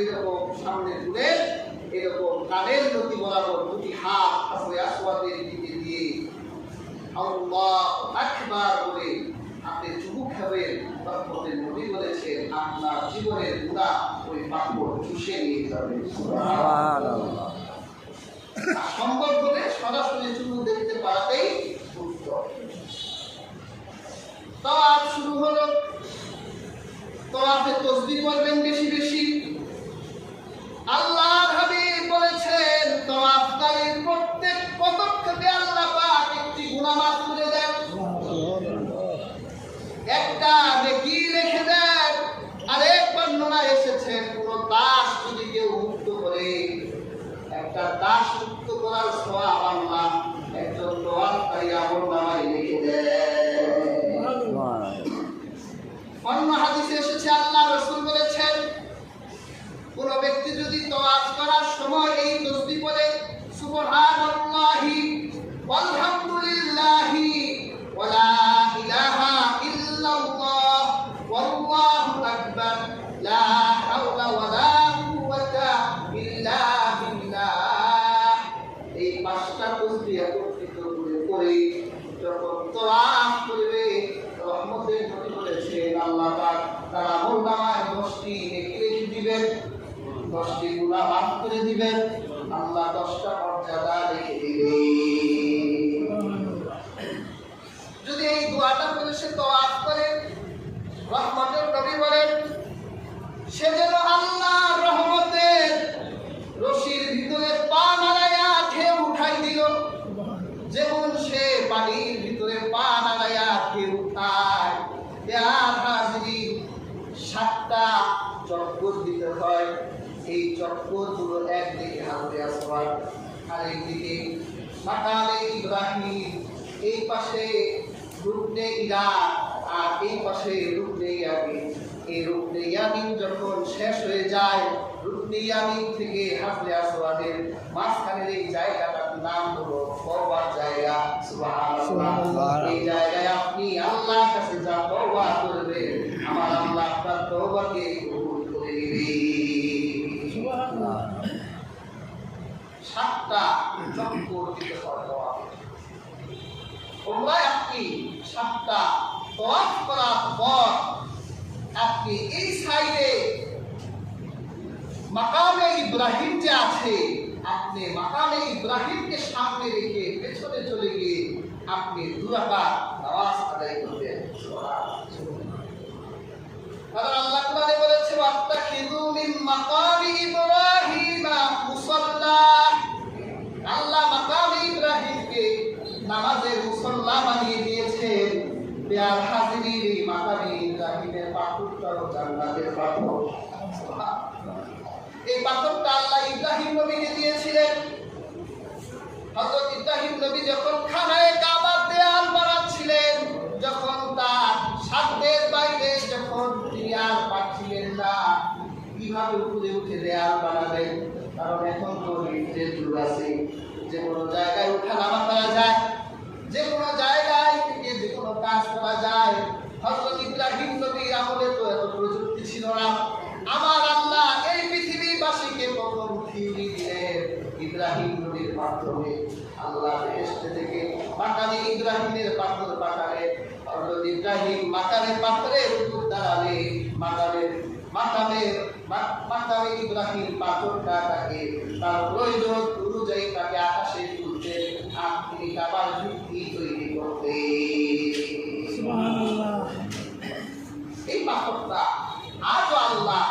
এরকম সামনে ঘুরে এরকম কানের নদী বরাবর দুটি হাত হাজরে আসওয়াদের দিকে দিয়ে আল্লাহু আকবার বলে আপনি চুমু খাবেন। রহমতের নবী বলেছেন আপনার জীবনের গুনাহ ওই পাথর চুষে নিয়ে যাবে। সুবহানাল্লাহ। সম্ভব হলে সরাসরি চুমু দেখতে পারাতেই উত্তম। তাওয়াফ শুরু হলো। তাওয়াফে তাসবিহ করবেন বেশি বেশি। আল্লাহর হাবিব বলেছেন তাওয়াফকারীর প্রত্যেক পদক্ষেপে আল্লাহ পাক একটি গুনাহ মাফ করে দেন, একটা নেকি লিখে দেন। আরেক বর্ণনায় এসেছে কোন দাস যদি কেউ মুক্ত করে, একটা দাস মুক্ত করার সওয়াব আল্লাহ একজন তাওয়াফকারী আমলনামায় লিখে দেন। অন্য হাদিসে এসেছে আল্লাহ রাসূল বলেছেন কোন ব্যক্তি যদি তাওয়াফ করার সময় এই তাসবিহ বলে সুবহানাল্লাহি ওয়ালহামদুলিল্লাহি ওয়া লা ইলাহা ইল্লাল্লাহ ওয়াল্লাহু আকবার লা হাওলা ওয়া লা কুওয়াতা ইল্লা বিল্লাহ, এই পাঁচটা তাসবিহ একত্রিত করে যখন তাওয়াফ করবে রহমতের নবী বলেছেন আল্লাহ পাক তার আমলনামায় 10টি নেকি লিখে দিবেন, 10টি গুনাহ মাফ করে দিবেন, আল্লাহ 10টা মর্যাদা লিখে দিবেন। যদি এই দোয়াটা করে সে তাওয়াফ করে রহমতের নবী বলেন সে যেন আল্লাহর রহমতের রশির ভিতরে পা নাড়াইয়া ঢেউ উঠাই দিল। যেমন সে পানির ভিতরে পা নাড়াইয়া ঢেউ উঠায়। আর হাজির 7টা চক্কর দিতে হয়। এই চক্করগুলো একদিকে হাজরে আসওয়াদ, আরেকদিকে মাকামে ইব্রাহিম, এই পাশে রুকনে ইরাক আর এই পাশে রুকনে ইয়ামিন। এই রুকনে ইয়ামিন যখন শেষ হয়ে যায়, রুকনে ইয়ামিন থেকে হাজরে আসওয়াদের মাঝখানের এই জায়গাটার নাম হলো তওবার জায়গা। সুবহানাল্লাহ। এই জায়গায় আপনি আল্লাহর কাছে যা তওবা করবেন আমার আল্লাহ আপনার তওবাকে কবুল করে নেবেন। সুবহানাল্লাহ। 7টা চক্কর দিতে হয় তওয়াফ। আপনি 7টা তওয়াফ করার পর আপনি এই সাইডে মাকামে ইব্রাহিম যে আছে, আপনি মাকামে ইব্রাহিমকে সামনে রেখে পেছনে চলে গিয়ে আপনি 2 রাকাত নামাজ আদায় করবেন। সুবহানাল্লাহ। আল্লাহ কোরআনে বলেছে ওয়াত্তাখিযু মিন মাকামি ইব্রাহিমা মুসাল্লা। আল্লাহ মাকামে ইব্রাহিমকে নামাজের মুসল্লা বানিয়ে দিয়েছেন। বেয়ার হাজিরিন, এই মাকামে ইব্রাহিমের পাথরটাও জান্নাতের পাথর। এই পাথরটা আল্লাহ ইব্রাহিম নবীকে দিয়েছিলেন। হযরত ইব্রাহিম নবী যখন খানায়ে কাবার দেয়াল বানাচ্ছিলেন, যখন তার সাধ্যের বাইরে যখন তিনি আর পারছিলেন না কিভাবে উপরে উঠে দেয়াল বানাবেন, কারণ এখন তো লিফটের যুগ আছে, যে কোনো জায়গায় উঠা নামা করা যায়, যে কোনো জায়গায় থেকে যে কোনো কাজ করা যায়। হযরত ইব্রাহিম নবীর আমলে তো এত প্রযুক্তি ছিল না। আমার আল্লাহ এই পৃথিবীবাসীকে প্রথম থিওরি দিলেন ইব্রাহিম নবীর মাধ্যমে। আল্লাহ বেহেশত থেকে মাকামে ইব্রাহিমের পাথর পাঠালেন। হযরত ইব্রাহিম মাকামে পাথরের উপর দাঁড়ালে মাকামে ইব্রাহিম পাথরটা তাকে তার প্রয়োজন অনুযায়ী তাকে আকাশে তুলতে তিনি কাবার ভিত্তি তৈরি করতেন। সুবহানাল্লাহ। এই পাথরটা আজ আল্লাহ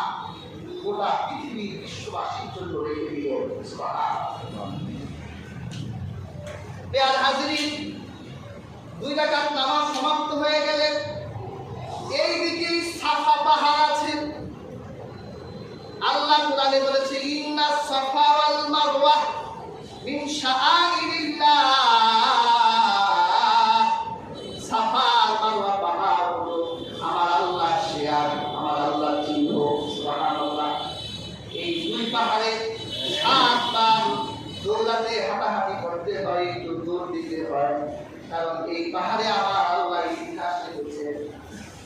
গোটা পৃথিবীর বিশ্ববাসীর জন্য রেখে দিল। সুবহানাল্লাহ। বেয়ার হাজিরিন, 2 রাকাত নামাজ সমাপ্ত হয়ে গেলে এই দিকে সাফা পাহাড় আছে। আল্লাহ কোরআনে বলেছে ইন্নাস সাফা ওয়াল মারওয়া মিন শাআইরিল্লাহ। সাফা আর মারওয়া পাহাড় হলো আমার আল্লাহ শিয়ার, আমার আল্লাহ চিহ্ন। সুবহানাল্লাহ। এই 2 পাহাড়ে 7 বার দৌড়াতে হাঁটাহাঁটি করতে হয়, একটু দৌড় দিতে হয়, কারণ এই পাহাড়ে আমার আল্লাহ ইতিহাস লিখেছেন।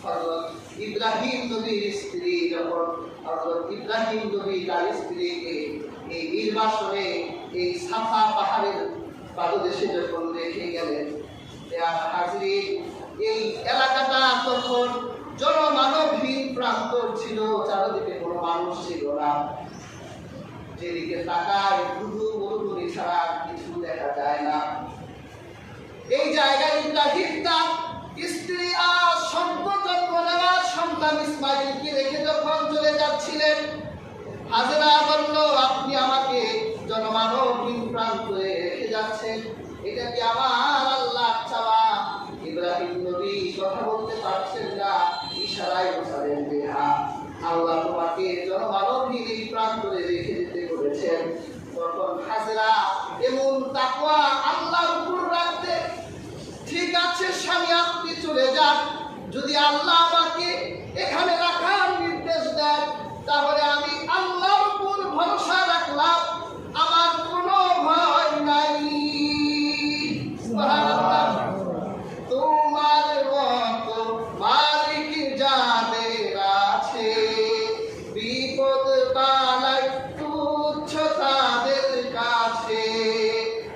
হযরত ইব্রাহিম নবীর স্ত্রী যখন হযরত ইব্রাহিম নবী তার স্ত্রীকে এই নির্বাসনে এই সাফা পাহাড়ের পাদদেশে যখন রেখে গেলেন, হাজির এই এলাকাটা তখন জনমানবহীন প্রান্তর ছিল, চারিদিকে কোনো মানুষ ছিল না। যেদিকে তাকায় শুধু মরুভূমি ছাড়া কিছু দেখা যায় না। এই জায়গায় ইব্রাহিম তার স্ত্রী আর সন্তান ইসমাইলকে রেখে যখন চলে যাচ্ছিলেন, হাজেরা বলল, আপনি আমাকে জনমানবহীন প্রান্তরে রেখে যাচ্ছেন, এটা কি আমার আল্লাহ চাওয়া? ইব্রাহিম নবী কথা বলতে পারছেন না, ইশারায় বোঝালেন যে হ্যাঁ, আল্লাহ তোমাকে জনমানবহীন এই প্রান্তরে রেখে যেতে বলেছেন। তখন হাজেরা এমন তাকওয়া আল্লাহর উপর রাখতে, ঠিক আছে স্বামী আপনি চলে যান, যদি আল্লাহ আমাকে এখানে রাখার নির্দেশ দেন তাহলে আমি আল্লাহর উপর ভরসা রাখলাম, আমার কোনো ভয় নাই। সুবহানাল্লাহ। তোমার মতো মালিক যাদের আছে, বিপদ বালাই তুচ্ছ তাদের কাছে,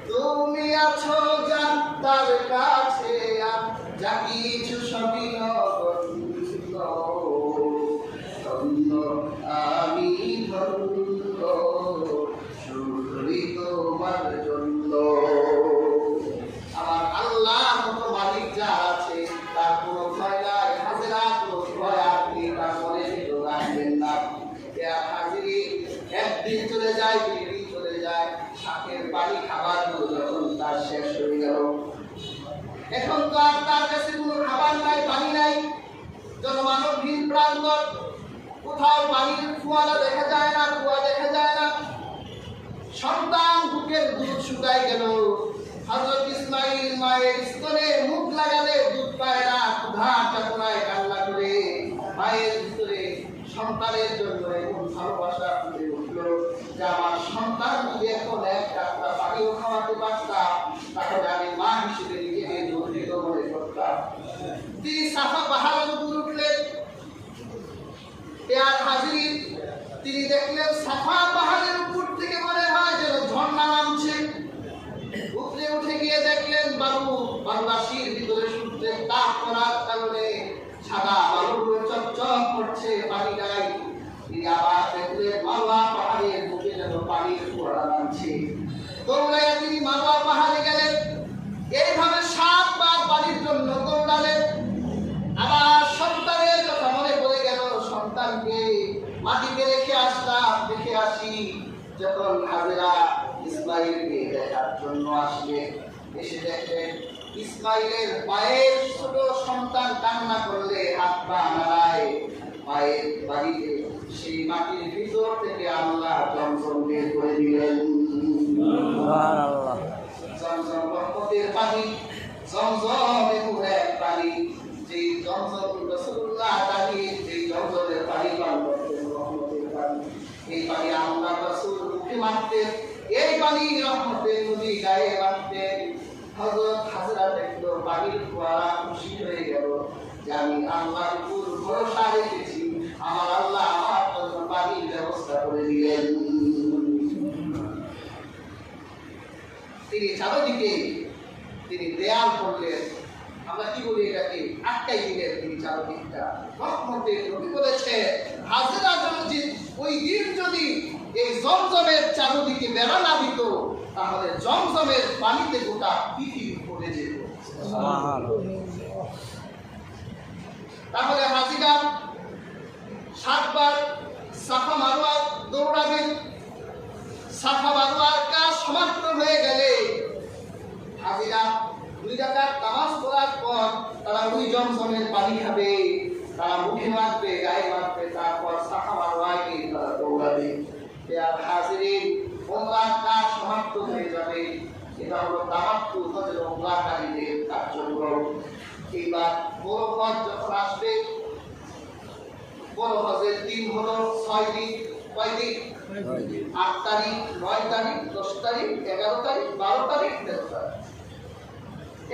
তুমি আছো যার তার কাছে, যা কিছু সবই নগণ্য, আমি ধন্য শুধুই তোমার জন্য। আমার আল্লাহর মতো মালিক যার আছে তার কোনো ভয় নাই। হাজেরা কোনো ভয় আপনি তার মনে ভিতর রাখবেন না। হাজিরি একদিন চলে যায়, 2 দিন চলে যায়, শাকের পানি খাবার যখন তার শেষ হয়ে গেল, এখন তো আর তার কাছে কোনো খাবার নাই, পানি নাই, জনমানবহীন প্রান্তর, কোথাও পানির ফোয়ারা দেখা যায় না, কুয়া দেখা যায় না। সন্তান বুকের দুধ শুকায় গেল, হযরত ইসমাইল মায়ের স্তনে মুখ লাগালে দুধ পায় না, ক্ষুধা যাতনায় কান্না করে মায়ের ভিতরে সন্তানের জন্য এমন ভালোবাসা ফুটে উঠল যে আমার সন্তান যদি এখন এক কাপড় পানিও খাওয়াতে পারতাম তাহলে আমি মা হিসেবে নিজেকে গর্বিত মনে করতাম। তিনি সাফা পাহাড়ের উপর উঠলেন। হাজির তিনি দেখলেন সাফা পাহাড়ের উপর থেকে মনে হয় যেন ঝর্ণা নামছে। উপরে উঠে গিয়ে দেখলেন বালুরাশির ভিতরে সূর্যের তাপ পড়ার কারণে সাদা বালুগুলো চকচক করছে, পানি নাই। তিনি আবার দেখলেন মারওয়া পাহাড়ের বুকে যেন পানির ফোয়ারা নামছে। দৌড়াইয়া তিনি মারওয়া পাহাড়ে গেলেন, এইভাবে 7 বার পানির জন্য দৌড়ালেন। আবার সন্তানের কথা মনে পড়ে গেল, সন্তানকে মাটিতে রেখে আসলাম, দেখে আসি। যখন হাজেরা ইসমাইলকে দেখার জন্য আসলে, এসে দেখলেন ইসমাইলের পায়ের ছোট সন্তান কান্না করলে হাত পা নাড়ায়, পায়ের বাড়িতে সেই মাটির ভিতর থেকে আল্লাহ জমজম বের করে দিলেন। সুবহানাল্লাহ। জমজম রহমতের পানি, জমজম এমন এক পানি, যে জমজম রাসূলুল্লাহ তাআলা যে জমজমের পানি পান করতেন, রহমতের পানি। এই পানি আল্লাহ রাসূল মুখে মাখতেন, এই পানি রহমতের নবী গায়ে মাখতেন। হযরত হাজরা দেখলো পানির ফোয়ারা, খুশি হয়ে গেল যে আমি আল্লাহর উপর ভরসা রেখেছি, আমার আল্লাহ আমার জন্য পানির ব্যবস্থা করে দিলেন। তিনি চারদিকে তিনি দেয়াল করলেন, আমরা কি বলি এটাকে, আটকাই দিলেন তিনি চারদিকটা। রহমতের নবী বলেছে হাজরা যদি ওই দিন যদি এই জমজমের চারদিকে বেড়া না দিত তাহলে জমজমের পানিতে গোটা পৃথিবী পড়ে যেত। তাহলে হাজিরা 7 বার সাফা মারওয়া দৌড়াবেন। সাফা মারওয়ার কাজ সমাপ্ত হয়ে গেলে হাজিরা 2 রাকাত নামাজ পড়ার পর তারা ওই জমজমের পানি খাবে, তারা মুখে মাখবে, গায়ে মাখবে, তারপর সাফা মারওয়ায় গিয়ে তারা দৌড়াবে। হাজিরিন, উমরার কাজ সমাপ্ত হয়ে যাবে। এটা হলো তামাত্তু হজের উমরাকারীদের কার্যক্রম। এইবার বড় হজ যখন আসবে, বড় হজের দিন হলো 6 দিন। কয় দিন? 8 তারিখ, 9 তারিখ, 10 তারিখ, 11 তারিখ, 12 তারিখ, 13 তারিখ।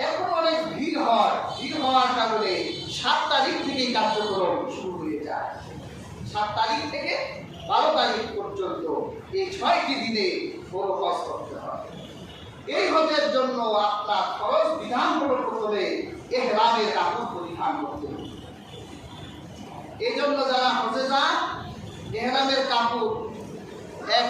এখন অনেক ভিড় হয়, ভিড় হওয়ার কারণে 7 তারিখ থেকে কার্যক্রম শুরু হয়ে যায়। 7 তারিখ থেকে 12 তারিখ পর্যন্ত এই 6টি দিনে বড় হজ করতে হবে। এই হজের জন্য আপনার খরচ বিধান হলো প্রথমে ইহরামের কাপড় পরিধান করতে হবে। এই জন্য যারা হজে যান ইহরামের কাপড়